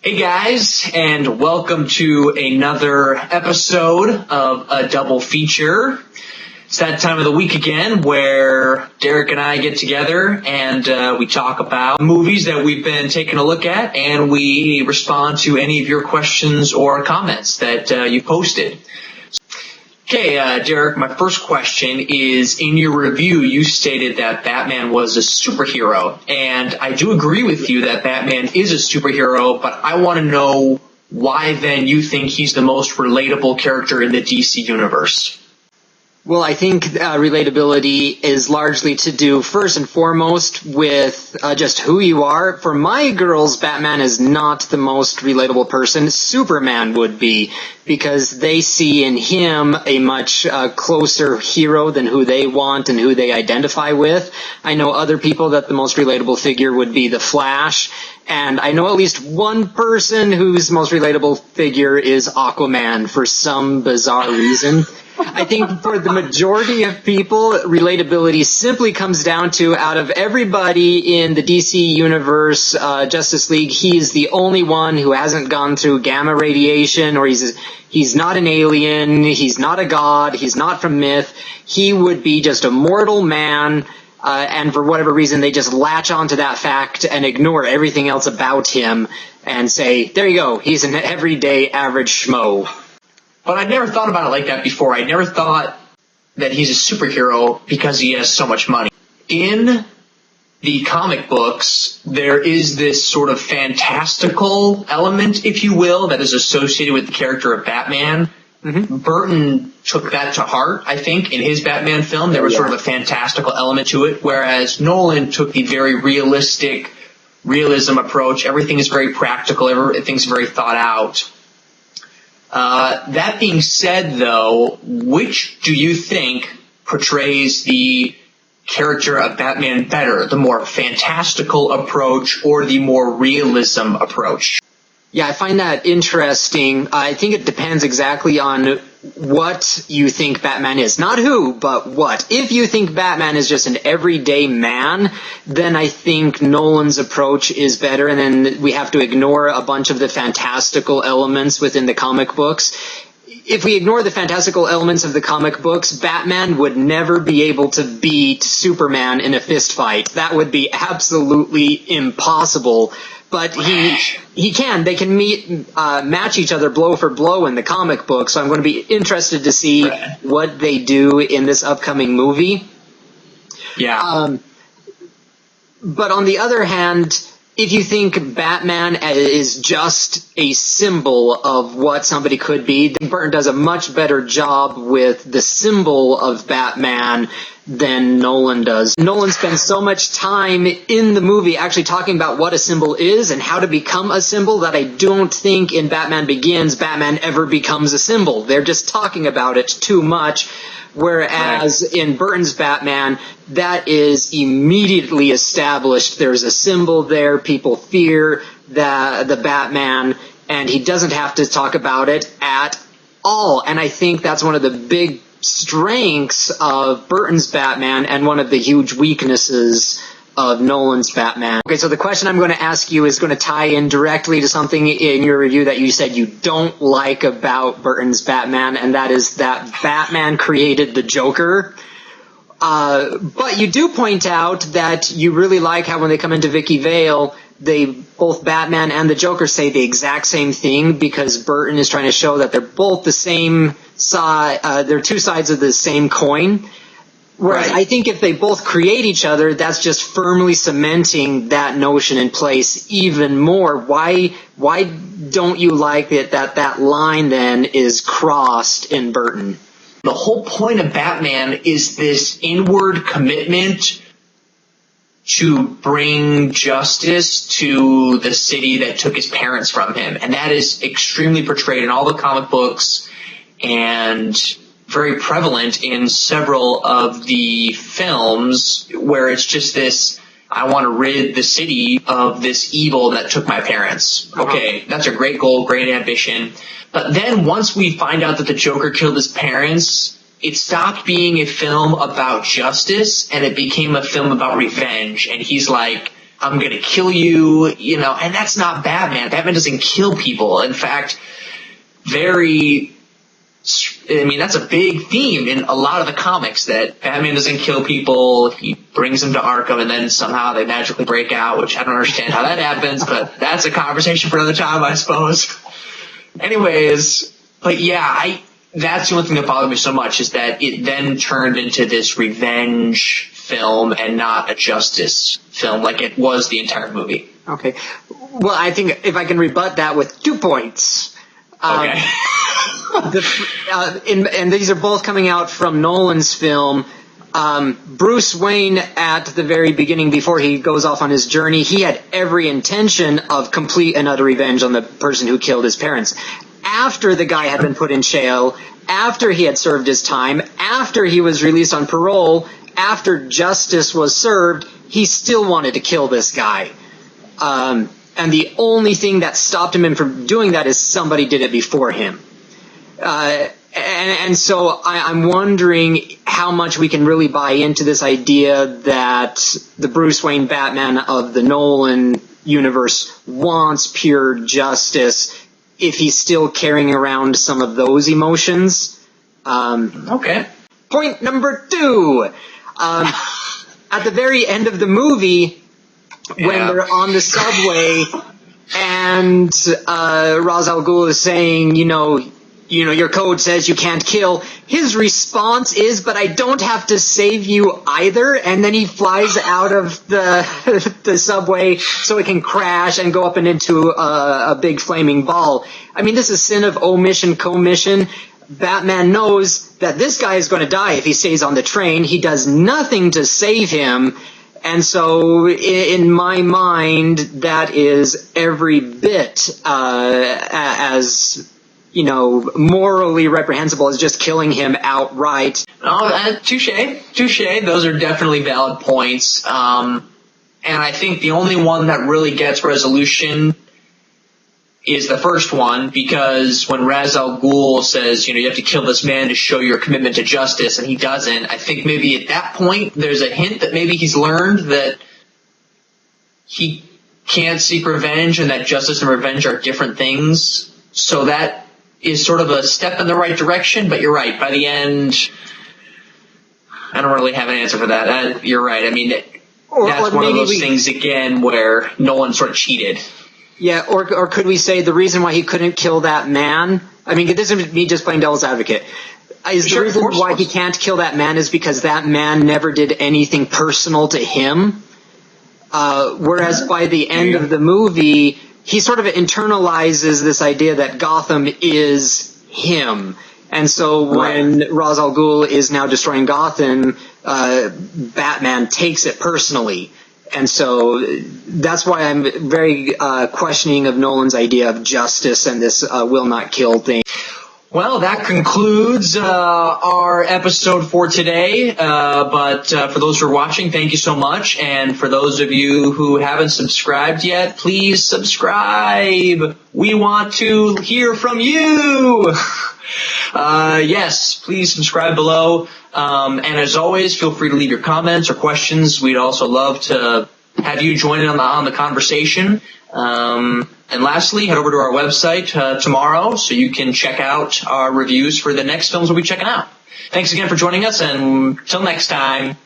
Hey guys, and welcome to another episode of a double feature. It's that time of the week again where Derek and I get together and we talk about movies that we've been taking a look at, and we respond to any of your questions or comments that you posted. Okay, Derek, my first question is, in your review, you stated that Batman was a superhero, and I do agree with you that Batman is a superhero, but I want to know why then you think he's the most relatable character in the DC universe. Well, I think relatability is largely to do, first and foremost, with just who you are. For my girls, Batman is not the most relatable person. Superman would be, because they see in him a much closer hero than who they want and who they identify with. I know other people that the most relatable figure would be the Flash. And I know at least one person whose most relatable figure is Aquaman for some bizarre reason. I think for the majority of people, relatability simply comes down to, out of everybody in the DC Universe, Justice League, he's the only one who hasn't gone through gamma radiation, or he's not an alien, he's not a god, he's not from myth. He would be just a mortal man, and for whatever reason, they just latch onto that fact and ignore everything else about him and say, there you go, he's an everyday average schmo. But I never thought about it like that before. I never thought that he's a superhero because he has so much money. In the comic books, there is this sort of fantastical element, if you will, that is associated with the character of Batman. Mm-hmm. Burton took that to heart, I think, in his Batman film. There was sort of a fantastical element to it, whereas Nolan took the very realism approach. Everything is very practical. Everything's very thought out. That being said, though, which do you think portrays the character of Batman better, the more fantastical approach or the more realism approach? Yeah, I find that interesting. I think it depends exactly on what you think Batman is. Not who, but what. If you think Batman is just an everyday man, then I think Nolan's approach is better, and then we have to ignore a bunch of the fantastical elements within the comic books. If we ignore the fantastical elements of the comic books, Batman would never be able to beat Superman in a fist fight. That would be absolutely impossible. But he can. They can match each other blow for blow in the comic book. So I'm going to be interested to see what they do in this upcoming movie. Yeah. But on the other hand, if you think Batman is just a symbol of what somebody could be, then Burton does a much better job with the symbol of Batman than Nolan does. Nolan spends so much time in the movie actually talking about what a symbol is and how to become a symbol that I don't think in Batman Begins Batman ever becomes a symbol. They're just talking about it too much. Whereas in Burton's Batman, that is immediately established. There's a symbol there. People fear the Batman, and he doesn't have to talk about it at all. And I think that's one of the big strengths of Burton's Batman and one of the huge weaknesses of Nolan's Batman. Okay, so the question I'm going to ask you is going to tie in directly to something in your review that you said you don't like about Burton's Batman, and that is that Batman created the Joker. But you do point out that you really like how when they come into Vicky Vale, both Batman and the Joker say the exact same thing, because Burton is trying to show that they're both the same side, they're two sides of the same coin. Whereas I think if they both create each other, that's just firmly cementing that notion in place even more. Why don't you like it that line then is crossed in Burton? The whole point of Batman is this inward commitment to bring justice to the city that took his parents from him. And that is extremely portrayed in all the comic books and very prevalent in several of the films, where it's just this, I want to rid the city of this evil that took my parents. Okay, that's a great goal, great ambition. But then once we find out that the Joker killed his parents, it stopped being a film about justice and it became a film about revenge. And he's like, I'm going to kill you, and that's not Batman. Batman doesn't kill people. In fact, that's a big theme in a lot of the comics, that Batman doesn't kill people. He brings them to Arkham, and then somehow they magically break out, which I don't understand how that happens, but that's a conversation for another time, I suppose. Anyways, but yeah, that's the only thing that bothered me so much, is that it then turned into this revenge film and not a justice film like it was the entire movie. Okay. Well, I think if I can rebut that with 2 points. Okay. And these are both coming out from Nolan's film. Bruce Wayne, at the very beginning, before he goes off on his journey, he had every intention of complete and utter revenge on the person who killed his parents. After the guy had been put in jail, after he had served his time, after he was released on parole, after justice was served, he still wanted to kill this guy. And the only thing that stopped him from doing that is somebody did it before him. And so I'm wondering how much we can really buy into this idea that the Bruce Wayne Batman of the Nolan universe wants pure justice if he's still carrying around some of those emotions. Okay. Point number 2. At the very end of the movie, when they're on the subway and Ra's al Ghul is saying, your code says you can't kill, his response is, but I don't have to save you either. And then he flies out of the subway so it can crash and go up and into a big flaming ball. I mean, this is sin of omission, commission. Batman knows that this guy is going to die if he stays on the train. He does nothing to save him. And so in my mind, that is every bit as morally reprehensible as just killing him outright. Oh, touche. Those are definitely valid points. And I think the only one that really gets resolution is the first one, because when Ra's al Ghul says, you have to kill this man to show your commitment to justice, and he doesn't, I think maybe at that point there's a hint that maybe he's learned that he can't seek revenge and that justice and revenge are different things. So that is sort of a step in the right direction, but you're right. By the end, I don't really have an answer for that. You're right. I mean, that's one of those things, again, where Nolan sort of cheated. Yeah, or could we say the reason why he couldn't kill that man, I mean, this is me just playing devil's advocate, is the reason why he can't kill that man is because that man never did anything personal to him, whereas by the end of the movie, he sort of internalizes this idea that Gotham is him. And so when Ra's al Ghul is now destroying Gotham, Batman takes it personally. And so that's why I'm very questioning of Nolan's idea of justice and this will not kill thing. Well, that concludes our episode for today. But for those who are watching, thank you so much. And for those of you who haven't subscribed yet, please subscribe. We want to hear from you. Yes, please subscribe below. And as always, feel free to leave your comments or questions. We'd also love to have you join in on the conversation. And lastly, head over to our website tomorrow so you can check out our reviews for the next films we'll be checking out. Thanks again for joining us, and until next time.